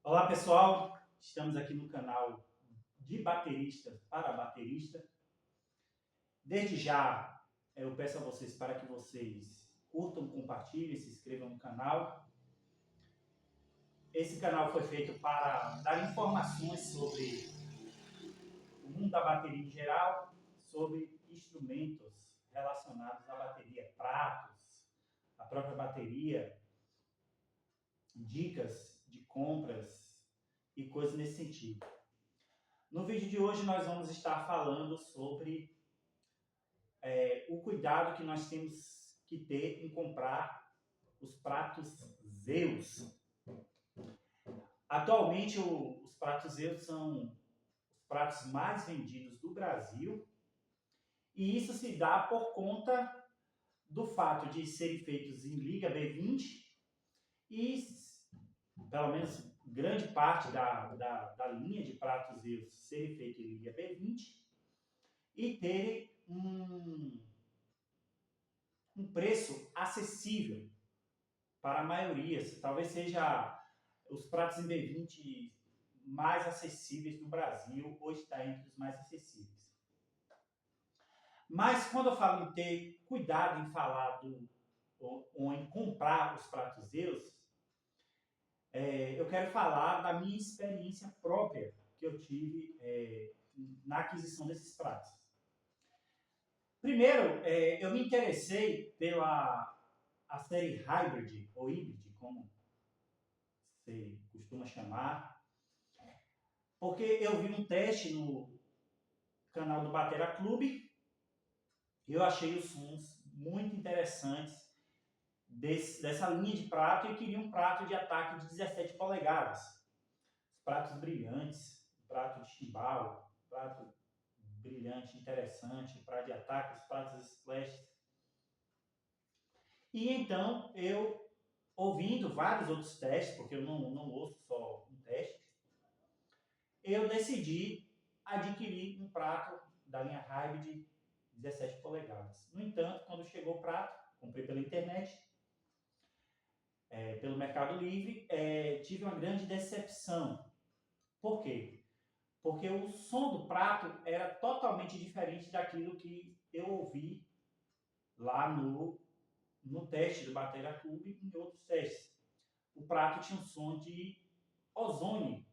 Olá pessoal, estamos aqui no canal de baterista para baterista. Desde já eu peço a vocês para que vocês curtam, compartilhem, se inscrevam no canal. Esse canal foi feito para dar informações sobre o mundo da bateria em geral, sobre instrumentos relacionados à bateria, pratos, a própria bateria, dicas de compras e coisas nesse sentido. No vídeo de hoje nós vamos estar falando sobre o cuidado que nós temos que ter em comprar os pratos Zeus. Atualmente os pratos Zeus são os pratos mais vendidos do Brasil, e isso se dá por conta do fato de serem feitos em liga B20 e pelo menos grande parte da linha de pratos Zeus serem feitos em liga B20 e terem um preço acessível para a maioria. Talvez seja os pratos em B20 mais acessíveis do Brasil, hoje está entre os mais acessíveis. Mas quando eu falo em ter cuidado em falar ou em comprar os pratos Zeus, eu quero falar da minha experiência própria que eu tive na aquisição desses pratos. Primeiro, eu me interessei pela série Hybrid, ou Hybrid, como você costuma chamar, porque eu vi um teste no canal do Batera Clube e eu achei os sons muito interessantes dessa linha de prato e queria um prato de ataque de 17 polegadas. Os pratos brilhantes, prato de chimbal, prato brilhante, interessante, prato de ataque, os pratos splash. E então eu, ouvindo vários outros testes, porque eu não ouço só um teste, eu decidi adquirir um prato da linha Hybrid de 17 polegadas. No entanto, quando chegou o prato, comprei pela internet, pelo Mercado Livre, tive uma grande decepção. Por quê? Porque o som do prato era totalmente diferente daquilo que eu ouvi lá no teste do Batera Clube e em outros testes. O prato tinha um som de ozônio,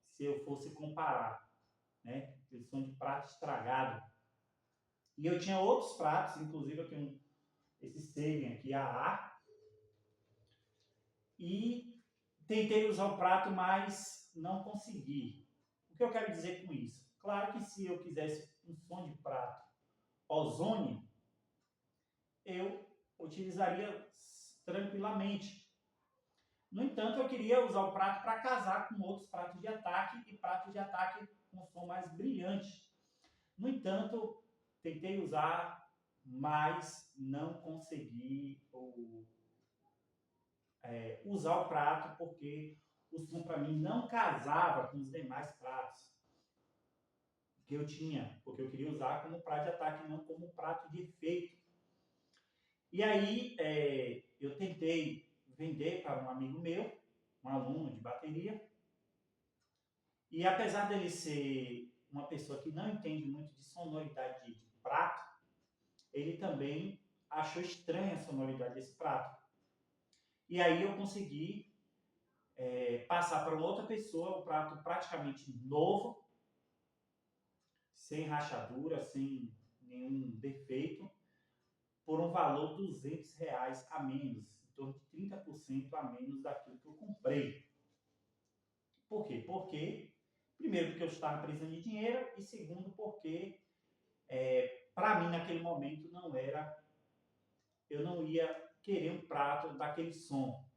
se eu fosse comparar, né? Aquele som de prato estragado. E eu tinha outros pratos, inclusive eu tenho esse Sabian aqui, AA, e tentei usar o prato, mas não consegui. O que eu quero dizer com isso? Claro que se eu quisesse um som de prato ozônio, eu utilizaria tranquilamente. No entanto, eu queria usar o prato para casar com outros pratos de ataque e pratos de ataque com som mais brilhante. No entanto, tentei usar, mas não consegui usar o prato porque o som para mim não casava com os demais pratos que eu tinha, porque eu queria usar como prato de ataque, não como prato de efeito. E aí eu tentei vender para um amigo meu, um aluno de bateria, e apesar dele ser uma pessoa que não entende muito de sonoridade de prato, ele também achou estranha a sonoridade desse prato. E aí eu consegui passar para outra pessoa o prato praticamente novo, sem rachadura, sem nenhum defeito, por um valor de R$200 a menos, em torno de 30% a menos daquilo que eu comprei. Por quê? Primeiro, porque eu estava precisando de dinheiro, e segundo, porque para mim naquele momento eu não ia querer um prato daquele som.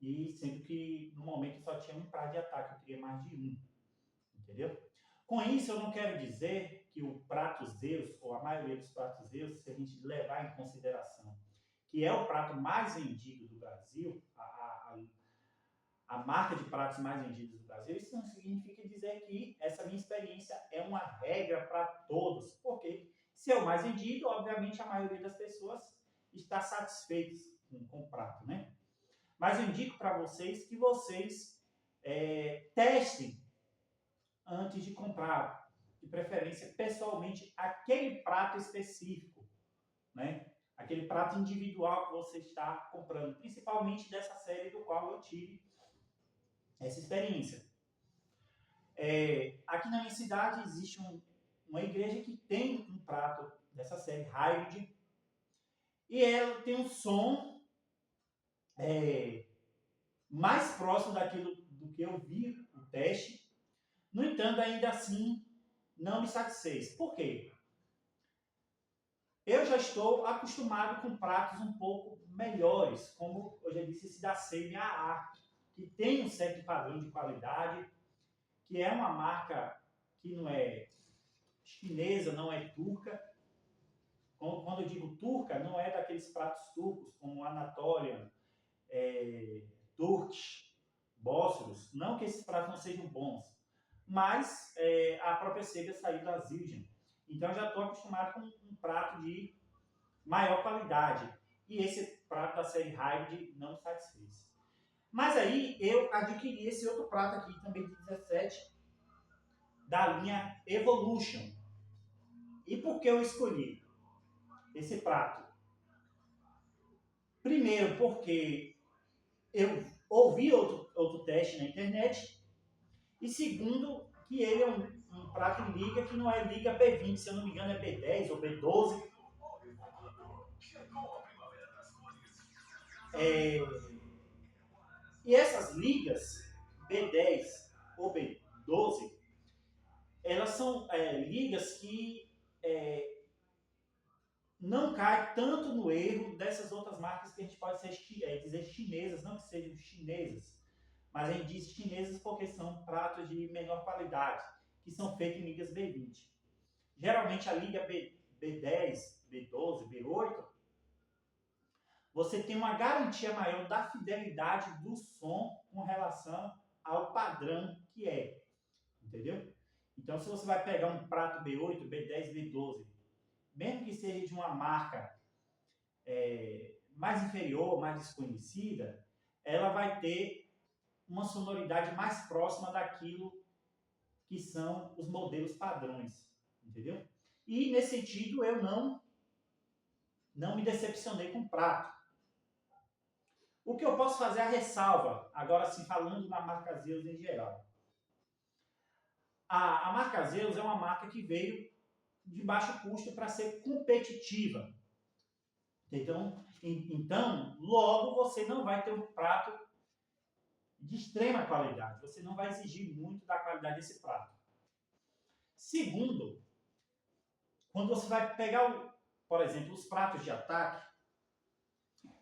E sendo que no momento só tinha um prato de ataque, eu queria mais de um. Entendeu? Com isso, eu não quero dizer que o prato Zeus, ou a maioria dos pratos Zeus, se a gente levar em consideração que é o prato mais vendido do Brasil, a marca de pratos mais vendidos do Brasil, isso não significa dizer que essa minha experiência é uma regra para todos, porque se é o mais vendido, obviamente a maioria das pessoas estar satisfeitos com o prato, né? Mas eu indico para vocês que vocês testem antes de comprar, de preferência pessoalmente, aquele prato específico, né? Aquele prato individual que você está comprando, principalmente dessa série do qual eu tive essa experiência. Aqui na minha cidade existe uma igreja que tem um prato dessa série, Hybrid, e ela tem um som mais próximo daquilo do que eu vi no teste. No entanto, ainda assim, não me satisfez. Por quê? Eu já estou acostumado com pratos um pouco melhores, como eu já disse, esse da CMAA, que tem um certo padrão de qualidade, que é uma marca que não é chinesa, não é turca. Quando eu digo turca, não é daqueles pratos turcos, como Anatolian, Turkish, Bósforos. Não que esses pratos não sejam bons, mas a própria Sega saiu da Zildjian. Então, eu já estou acostumado com um prato de maior qualidade. E esse prato da série Hybrid não me satisfez. Mas aí, eu adquiri esse outro prato aqui, também de 17, da linha Evolution. E por que eu escolhi esse prato? Primeiro, porque eu ouvi outro teste na internet. E segundo, que ele é um prato em liga que não é liga B20, se eu não me engano é B10 ou B12. E essas ligas, B10 ou B12, elas são ligas que não caem tanto no erro dessas outras marcas que a gente pode dizer chinesas, não que sejam chinesas, mas a gente diz chinesas porque são pratos de menor qualidade, que são feitos em ligas B20. Geralmente a liga B10, B12, B8, você tem uma garantia maior da fidelidade do som com relação ao padrão que é, entendeu? Então, se você vai pegar um prato B8, B10, B12, mesmo que seja de uma marca mais inferior, mais desconhecida, ela vai ter uma sonoridade mais próxima daquilo que são os modelos padrões, entendeu? E, nesse sentido, eu não me decepcionei com o prato. O que eu posso fazer é a ressalva, agora sim, falando na marca Zeus em geral. A marca Zeus é uma marca que veio de baixo custo para ser competitiva. Então, logo você não vai ter um prato de extrema qualidade. Você não vai exigir muito da qualidade desse prato. Segundo, quando você vai pegar, por exemplo, os pratos de ataque,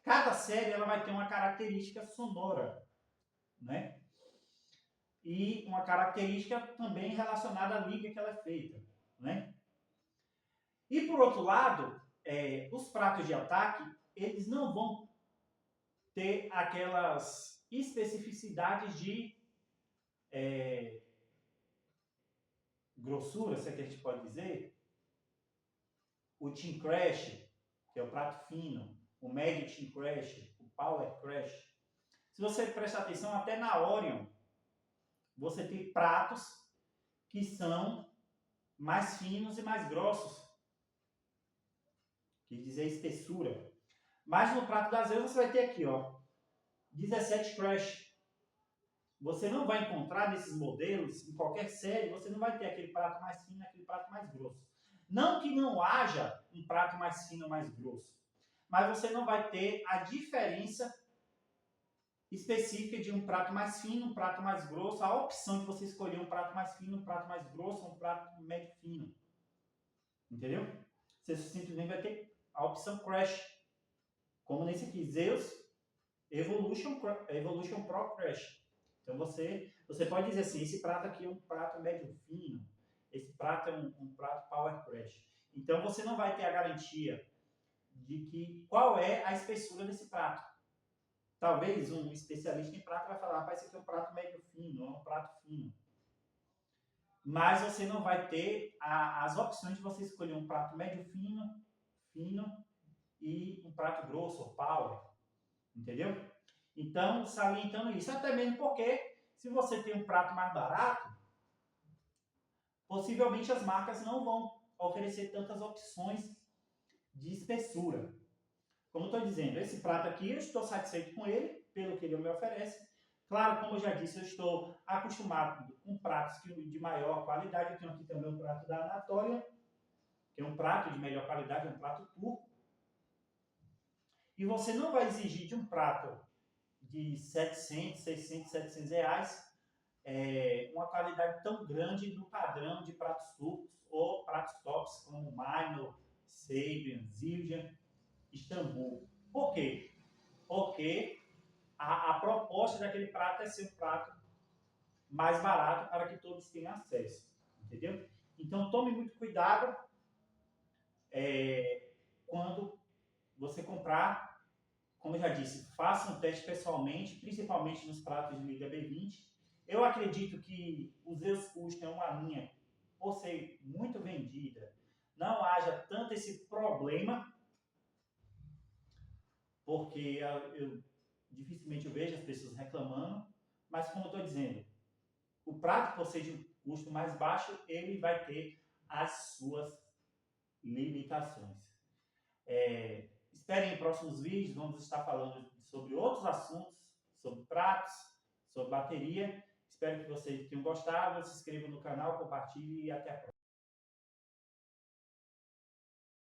cada série ela vai ter uma característica sonora, né? E uma característica também relacionada à liga que ela é feita, né? E por outro lado, os pratos de ataque, eles não vão ter aquelas especificidades de grossura, se é que a gente pode dizer. O Team Crash, que é o prato fino, o Mag Team Crash, o Power Crash. Se você prestar atenção, até na Orion, você tem pratos que são mais finos e mais grossos, que diz a espessura. Mas no prato das Zeus você vai ter aqui, ó, 17 Crash. Você não vai encontrar nesses modelos, em qualquer série, você não vai ter aquele prato mais fino e aquele prato mais grosso. Não que não haja um prato mais fino ou mais grosso, mas você não vai ter a diferença específica de um prato mais fino, um prato mais grosso, a opção de você escolher um prato mais fino, um prato mais grosso ou um prato médio fino. Entendeu? Você simplesmente vai ter a opção Crash, como nesse aqui, Zeus Evolution Pro Crash. Então você pode dizer assim, esse prato aqui é um prato médio fino, esse prato é um prato Power Crash. Então você não vai ter a garantia de qual é a espessura desse prato. Talvez um especialista em prato vai falar, esse aqui é um prato médio fino, é um prato fino. Mas você não vai ter as opções de você escolher um prato médio fino e um prato grosso ou power, entendeu? Então, salientando isso, até mesmo porque se você tem um prato mais barato, possivelmente as marcas não vão oferecer tantas opções de espessura. Como eu estou dizendo, esse prato aqui eu estou satisfeito com ele, pelo que ele me oferece. Claro, como eu já disse, eu estou acostumado com pratos de maior qualidade. Eu tenho aqui também um prato da Anatólia, que é um prato de melhor qualidade, é um prato turco. E você não vai exigir de um prato de 700, 600, 700 reais uma qualidade tão grande no padrão de pratos turcos ou pratos tops como Meinl, Sabian, Zildjian, Istambul. Por quê? Porque a proposta daquele prato é ser um prato mais barato para que todos tenham acesso, entendeu? Então tome muito cuidado quando você comprar. Como eu já disse, faça um teste pessoalmente, principalmente nos pratos de Liga B20. Eu acredito que os Zeus Custom é uma linha, por ser muito vendida, não haja tanto esse problema, porque dificilmente eu vejo as pessoas reclamando, mas como eu estou dizendo, o prato, por ser de um custo mais baixo, ele vai ter as suas limitações. Esperem em próximos vídeos, vamos estar falando sobre outros assuntos, sobre pratos, sobre bateria. Espero que vocês tenham gostado, se inscrevam no canal, compartilhem e até a próxima.